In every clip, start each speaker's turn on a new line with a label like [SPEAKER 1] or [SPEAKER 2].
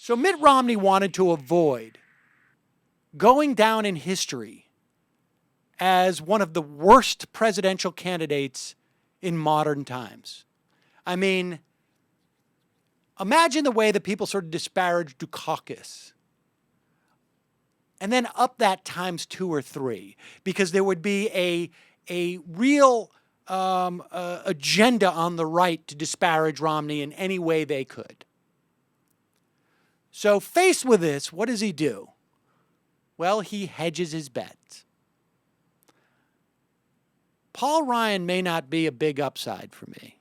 [SPEAKER 1] So Mitt Romney wanted to avoid going down in history as one of the worst presidential candidates in modern times. I mean, imagine the way that people sort of disparage Dukakis and then up that times 2 or 3, because there would be a real agenda on the right to disparage Romney in any way they could. So faced with this, what does he do? Well, he hedges his bets. Paul Ryan may not be a big upside for me,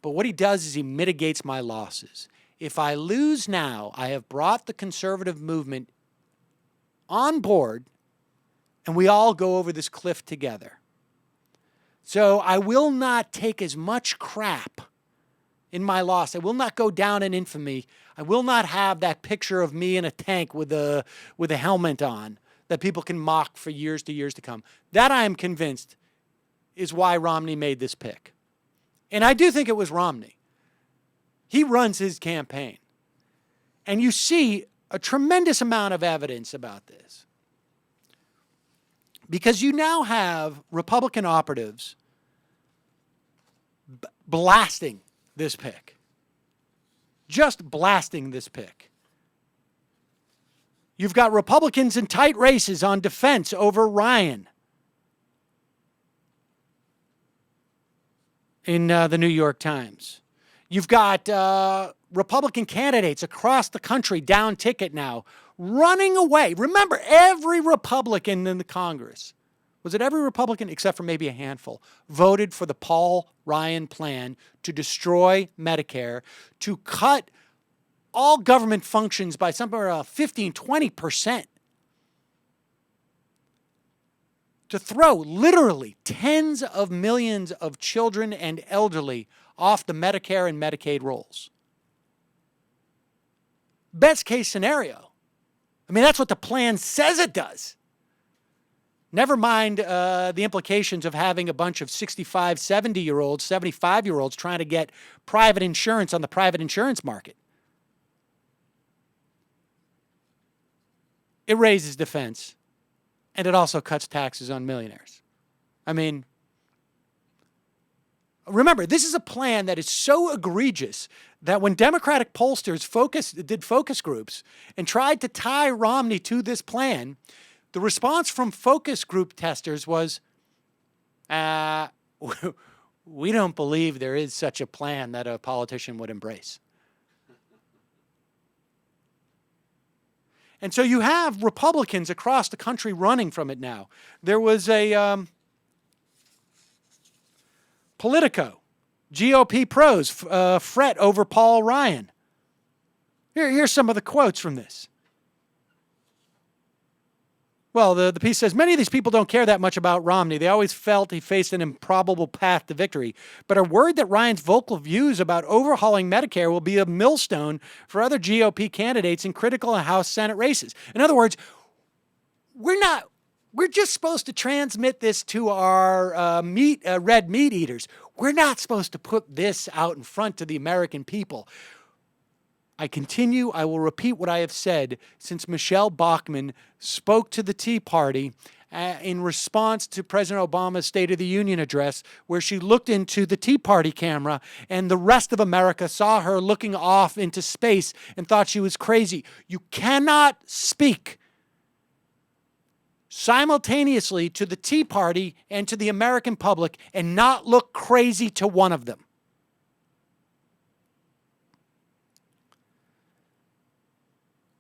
[SPEAKER 1] but what he does is he mitigates my losses. If I lose now, I have brought the conservative movement on board, and we all go over this cliff together. So I will not take as much crap in my loss. I will not go down in infamy. I will not have that picture of me in a tank with a helmet on that people can mock for years to come. That, I am convinced, is why Romney made this pick. And I do think it was Romney. He runs his campaign. And you see a tremendous amount of evidence about this. Because you now have Republican operatives blasting this pick. Just blasting this pick. You've got Republicans in tight races on defense over Ryan in the New York Times. You've got Republican candidates across the country down ticket now, running away. Remember, every Republican in the Congress, was it every Republican except for maybe a handful, voted for the Paul Ryan plan to destroy Medicare, to cut all government functions by somewhere around 15, 20%, to throw literally tens of millions of children and elderly off the Medicare and Medicaid rolls. Best case scenario. I mean, that's what the plan says it does. Never mind the implications of having a bunch of 65, 70-year-olds, 75-year-olds trying to get private insurance on the private insurance market. It raises defense, and it also cuts taxes on millionaires. I mean, remember, this is a plan that is so egregious that when Democratic pollsters did focus groups and tried to tie Romney to this plan, the response from focus group testers was, we don't believe there is such a plan that a politician would embrace. And so you have Republicans across the country running from it now. There was a Politico, GOP pros fret over Paul Ryan. Here's some of the quotes from this. Well, the piece says, many of these people don't care that much about Romney. They always felt he faced an improbable path to victory, but are worried that Ryan's vocal views about overhauling Medicare will be a millstone for other GOP candidates in critical House Senate races. In other words, we're just supposed to transmit this to our red meat eaters. We're not supposed to put this out in front to the American people. I will repeat what I have said since Michelle Bachmann spoke to the Tea Party in response to President Obama's State of the Union address, where she looked into the Tea Party camera and the rest of America saw her looking off into space and thought she was crazy. You cannot speak simultaneously to the Tea Party and to the American public and not look crazy to one of them.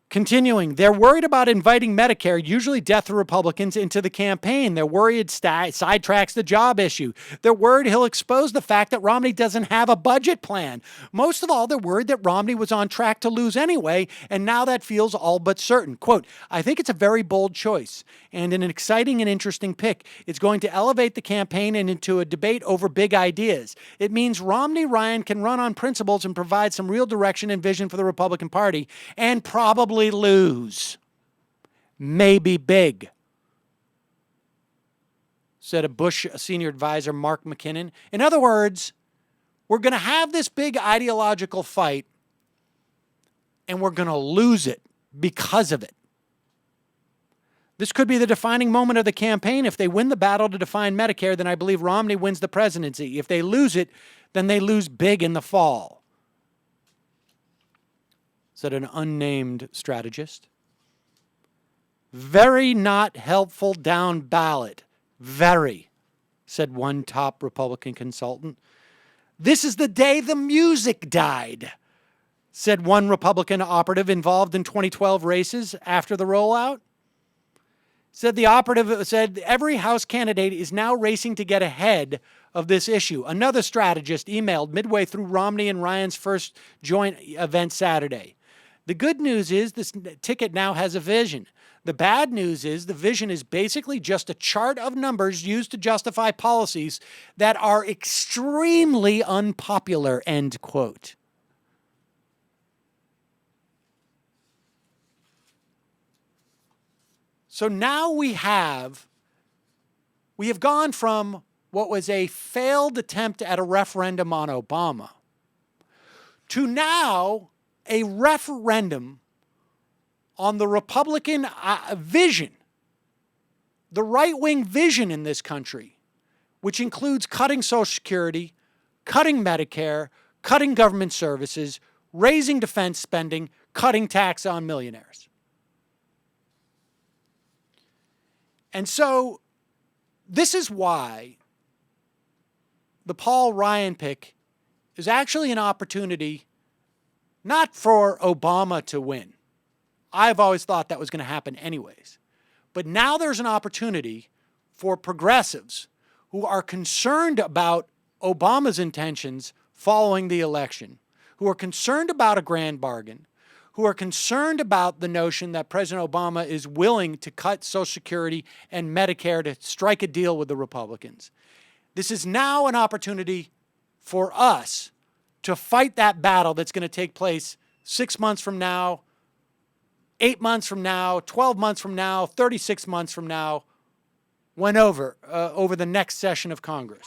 [SPEAKER 1] Continuing, they're worried about inviting Medicare, usually death Republicans, into the campaign. They're worried sidetracks the job issue. They're worried he'll expose the fact that Romney doesn't have a budget plan. Most of all, they're worried that Romney was on track to lose anyway, and now that feels all but certain. Quote, I think it's a very bold choice and an exciting and interesting pick. It's going to elevate the campaign and into a debate over big ideas. It means Romney-Ryan can run on principles and provide some real direction and vision for the Republican Party, and probably lose. Maybe big, said a Bush senior advisor, Mark McKinnon. In other words, we're going to have this big ideological fight and we're going to lose it because of it. This could be the defining moment of the campaign. If they win the battle to define Medicare, then I believe Romney wins the presidency. If they lose it, then they lose big in the fall, said an unnamed strategist. Very not helpful down ballot. Very, said one top Republican consultant. This is the day the music died, said one Republican operative involved in 2012 races after the rollout. Said the operative said every House candidate is now racing to get ahead of this issue. Another strategist emailed midway through Romney and Ryan's first joint event Saturday. The good news is this ticket now has a vision. The bad news is the vision is basically just a chart of numbers used to justify policies that are extremely unpopular, end quote. So now we have gone from what was a failed attempt at a referendum on Obama to now a referendum on the Republican vision, the right-wing vision in this country, which includes cutting Social Security, cutting Medicare, cutting government services, raising defense spending, cutting tax on millionaires. And so this is why the Paul Ryan pick is actually an opportunity not for Obama to win. I've always thought that was going to happen anyways. But now there's an opportunity for progressives who are concerned about Obama's intentions following the election, who are concerned about a grand bargain, who are concerned about the notion that President Obama is willing to cut Social Security and Medicare to strike a deal with the Republicans. This is now an opportunity for us to fight that battle that's going to take place 6 months from now, 8 months from now, 12 months from now, 36 months from now, over the next session of Congress.